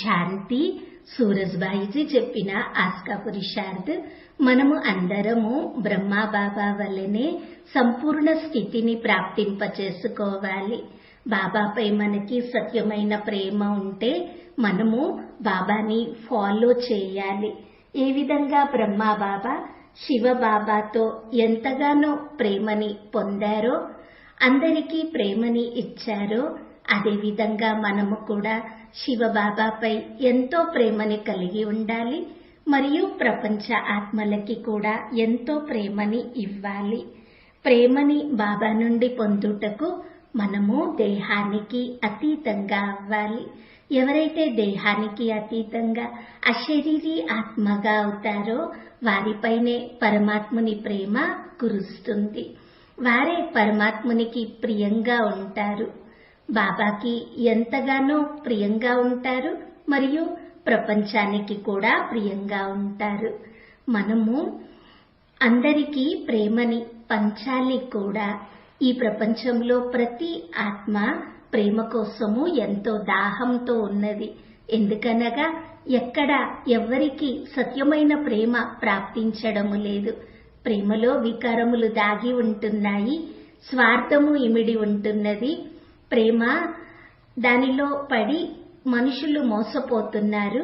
శాంతి సూరజ్బాయిజీ చెప్పిన ఆస్కా పురుషార్థ్. మనము అందరము బ్రహ్మా బాబా వల్లనే సంపూర్ణ స్థితిని ప్రాప్తింపచేసుకోవాలి. బాబాపై మనకి సత్యమైన ప్రేమ ఉంటే మనము బాబాని ఫాలో చేయాలి. ఏ విధంగా బ్రహ్మా బాబా శివ బాబాతో ఎంతగానో ప్రేమని పొందారో, అందరికీ ప్రేమని ఇచ్చారో, అదేవిధంగా మనము కూడా శివ బాబాపై ఎంతో ప్రేమని కలిగి ఉండాలి. మరియు ప్రపంచ ఆత్మలకి కూడా ఎంతో ప్రేమని ఇవ్వాలి. ప్రేమని బాబా నుండి పొందుటకు మనము దేహానికి అతీతంగా అవ్వాలి. ఎవరైతే దేహానికి అతీతంగా అశరీరీ ఆత్మగా అవుతారో వారిపైనే పరమాత్ముని ప్రేమ కురుస్తుంది. వారే పరమాత్మునికి ప్రియంగా ఉంటారు. బాబాకి ఎంతగానో ప్రియంగా ఉంటారు మరియు ప్రపంచానికి కూడా ప్రియంగా ఉంటారు. మనము అందరికీ ప్రేమని పంచాలి కూడా. ఈ ప్రపంచంలో ప్రతి ఆత్మ ప్రేమ కోసము ఎంతో దాహంతో ఉన్నది. ఎందుకనగా ఎక్కడ ఎవ్వరికి సత్యమైన ప్రేమ ప్రాప్తించడము లేదు. ప్రేమలో వికారములు దాగి ఉంటున్నాయి, స్వార్థము ఇమిడి ఉంటున్నది. ప్రేమ దానిలో పడి మనుషులు మోసపోతున్నారు.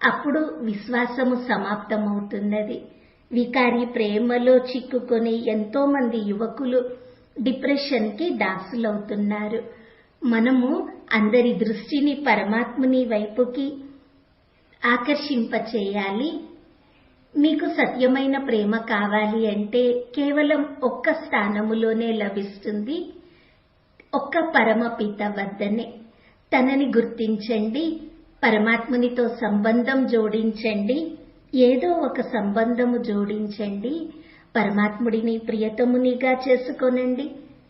అప్పుడు విశ్వాసము సమాప్తమవుతున్నది. వికారి ప్రేమలో చిక్కుకొని ఎంతో మంది యువకులు డిప్రెషన్ కి దాసులవుతున్నారు. మనము అందరి దృష్టిని పరమాత్ముని వైపుకి ఆకర్షింపచేయాలి. మీకు సత్యమైన ప్రేమ కావాలి అంటే కేవలం ఒక్క స్థానములోనే లభిస్తుంది. ఒక్క పరమపిత వద్దనే. తనని గుర్తించండి, పరమాత్మునితో సంబంధం జోడించండి. ఏదో ఒక సంబంధము జోడించండి. పరమాత్ముడిని ప్రియతమునిగా చేసుకోనండి,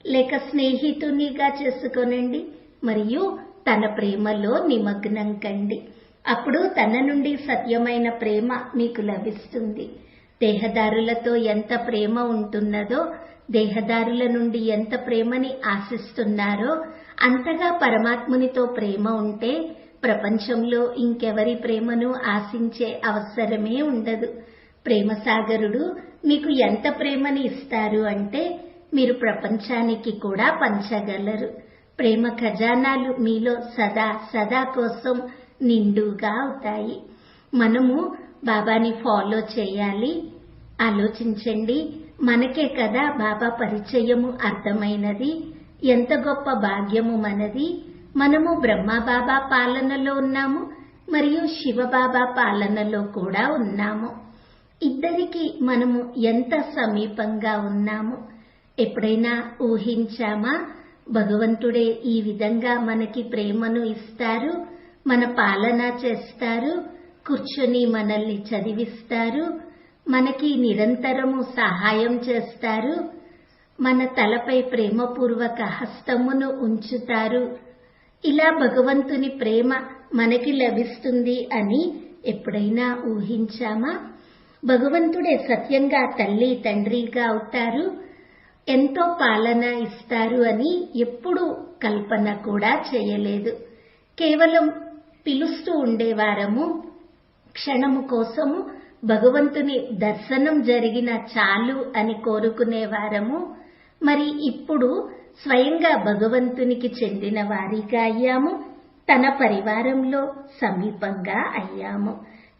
లేక స్నేహితునిగా చేసుకోనండి మరియు తన ప్రేమలో నిమగ్నం కండి. అప్పుడు తన నుండి సత్యమైన ప్రేమ మీకు లభిస్తుంది. దేహదారులతో ఎంత ప్రేమ ఉంటున్నదో, దేహదారుల నుండి ఎంత ప్రేమని ఆశిస్తున్నారో, అంతగా పరమాత్మునితో ప్రేమ ఉంటే ప్రపంచంలో ఇంకెవరి ప్రేమను ఆశించే అవసరమే ఉండదు. ప్రేమసాగరుడు మీకు ఎంత ప్రేమని ఇస్తారు అంటే మీరు ప్రపంచానికి కూడా పంచగలరు. ప్రేమ ఖజానాలు మీలో సదా సదా కోసం నిండుగా అవుతాయి. మనము బాబాని ఫాలో చేయాలి. ఆలోచించండి, మనకే కదా బాబా పరిచయము అర్థమైనది. ఎంత గొప్ప భాగ్యము మనది. మనము బ్రహ్మా బాబా పాలనలో ఉన్నాము మరియు శివబాబా పాలనలో కూడా ఉన్నాము. ఇద్దరికి మనము ఎంత సమీపంగా ఉన్నాము. ఎప్పుడైనా ఊహించామా? భగవంతుడే ఈ విధంగా మనకి ప్రేమను ఇస్తారు, మన పాలన చేస్తారు, కూర్చొని మనల్ని చదివిస్తారు, మనకి నిరంతరము సహాయం చేస్తారు, మన తలపై ప్రేమపూర్వక హస్తమును ఉంచుతారు. ఇలా భగవంతుని ప్రేమ మనకి లభిస్తుంది అని ఎప్పుడైనా ఊహించామా? భగవంతుడే సత్యంగా తల్లి తండ్రిగా అవుతారు, ఎంతో పాలన ఇస్తారు అని ఎప్పుడూ కల్పన కూడా చేయలేదు. కేవలం పిలుస్తూ ఉండేవారము. క్షణము కోసము భగవంతుని దర్శనం జరిగిన చాలు అని కోరుకునేవారము. మరి ఇప్పుడు స్వయంగా భగవంతునికి చెందిన వారిగా అయ్యాము. తన పరివారంలో సమీపంగా అయ్యాము.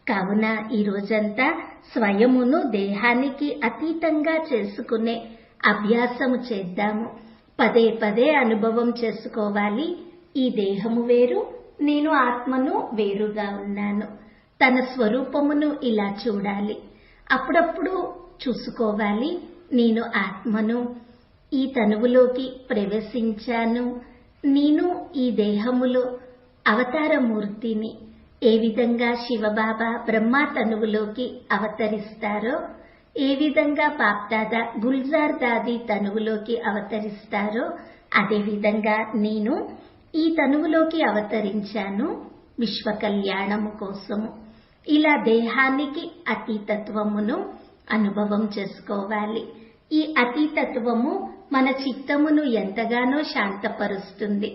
కావున ఈ రోజంతా స్వయమును దేహానికి అతీతంగా చేసుకునే అభ్యాసము చేద్దాము. పదే పదే అనుభవం చేసుకోవాలి. ఈ దేహము వేరు, నేను ఆత్మను వేరుగా ఉన్నాను. తన స్వరూపమును ఇలా చూడాలి. అప్పుడప్పుడు చూసుకోవాలి, నేను ఆత్మను, ఈ తనువులోకి ప్రవేశించాను. నేను ఈ దేహములో అవతారమూర్తిని. ఏ విధంగా శివబాబా బ్రహ్మా తనువులోకి అవతరిస్తారో, ఏ విధంగా బాప్దాదా గుల్జార్ దాది తనువులోకి అవతరిస్తారో, అదేవిధంగా నేను ఈ తనువులోకి అవతరించాను విశ్వ కళ్యాణము కోసము. ఇలా దేహానికి అతీతత్వమును అనుభవం చేసుకోవాలి. ఈ అతీతత్వము మన చిత్తమును ఎంతగానో శాంతపరుస్తుంది,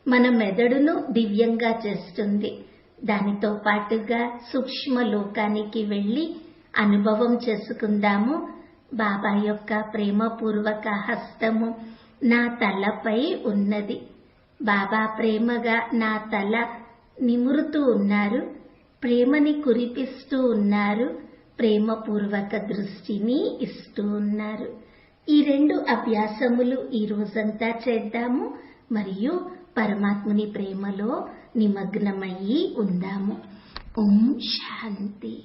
మన మెదడును దివ్యంగా చేస్తుంది. దానితో పాటుగా సూక్ష్మ లోకానికి వెళ్ళి అనుభవం చేసుకుందాము. బాబా యొక్క ప్రేమపూర్వక హస్తము నా తలపై ఉన్నది. బాబా ప్రేమగా నా తల నిమురుతూ ఉన్నారు, ప్రేమని కురిపిస్తూ ఉన్నారు, ప్రేమపూర్వక దృష్టిని ఇస్తూ ఉన్నారు. ఈ 2 అభ్యాసములు ఈ రోజంతా చేద్దాము మరియు పరమాత్ముని ప్రేమలో నిమగ్నమయ్యి ఉందాము. ఓం శాంతి.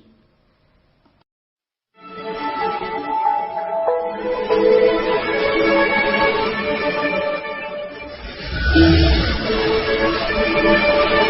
Thank you.